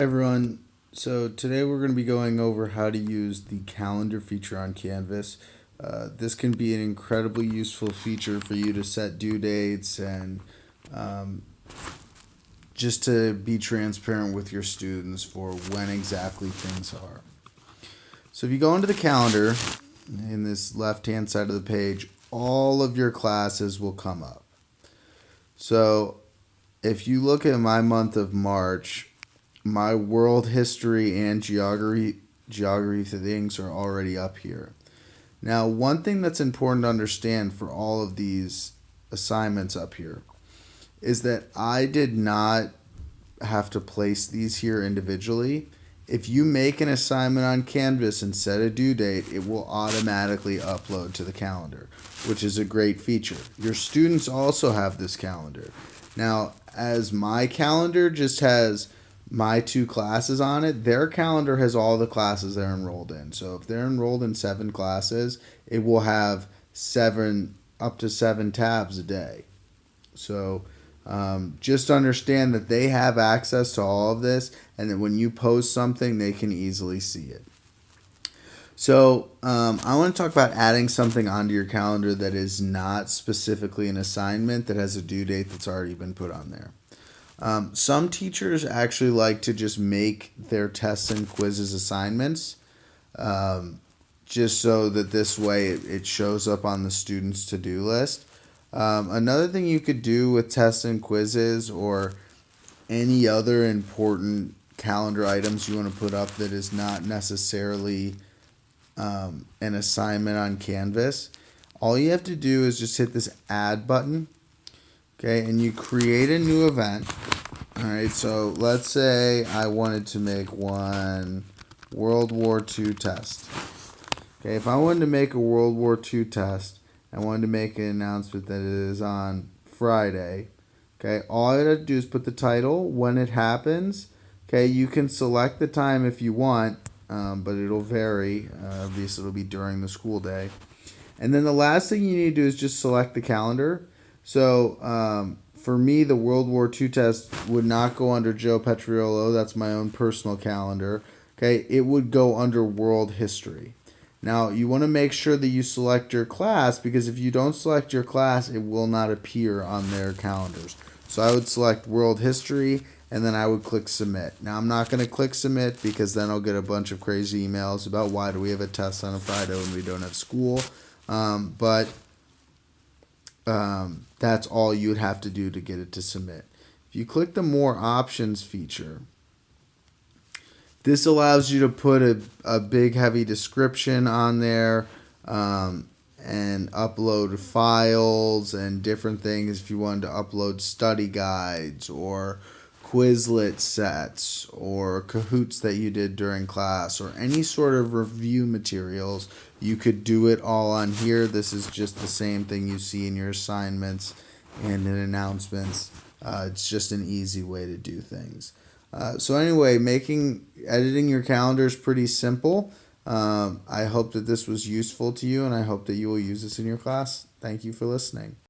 Everyone, so today we're going to be going over how to use the calendar feature on Canvas. This can be an incredibly useful feature for you to set due dates and um, just to be transparent with your students for when exactly things are. So if you go into the calendar in this left hand side of the page, all of your classes will come up. So if you look at my month of March, my world history and geography things are already up here. Now, one thing that's important to understand for all of these assignments up here is that I did not have to place these here individually. If you make an assignment on Canvas and set a due date, it will automatically upload to the calendar, which is a great feature. Your students also have this calendar. Now, as my calendar just has my two classes on it, their calendar has all the classes they're enrolled in. So if they're enrolled in 7 classes, it will have up to 7 tabs a day. So just understand that they have access to all of this, and that when you post something, they can easily see it. So I want to talk about adding something onto your calendar that is not specifically an assignment that has a due date that's already been put on there. Some teachers actually like to just make their tests and quizzes assignments, just so that this way it shows up on the student's to-do list. Another thing you could do with tests and quizzes or any other important calendar items you want to put up that is not necessarily an assignment on Canvas, all you have to do is just hit this add button, okay, and you create a new event. All right, so let's say I wanted to make one World War II test. Okay, if I wanted to make a World War II test, I wanted to make an announcement that it is on Friday. Okay, all I have to do is put the title, when it happens. Okay, you can select the time if you want, but it'll vary. Obviously, it'll be during the school day. And then the last thing you need to do is just select the calendar. So for me, the World War II test would not go under Joe Petriolo. That's my own personal calendar. Okay, it would go under World History. Now, you want to make sure that you select your class, because if you don't select your class, it will not appear on their calendars. So I would select World History, and then I would click Submit. Now, I'm not going to click Submit because then I'll get a bunch of crazy emails about why do we have a test on a Friday when we don't have school. But that's all you would have to do to get it to submit. If you click the More Options feature, this allows you to put a big heavy description on there, and upload files and different things. If you wanted to upload study guides or Quizlet sets or Kahoots that you did during class or any sort of review materials, you could do it all on here. This is just the same thing you see in your assignments and in announcements. It's just an easy way to do things. So anyway, editing your calendar is pretty simple. I hope that this was useful to you, and I hope that you will use this in your class. Thank you for listening.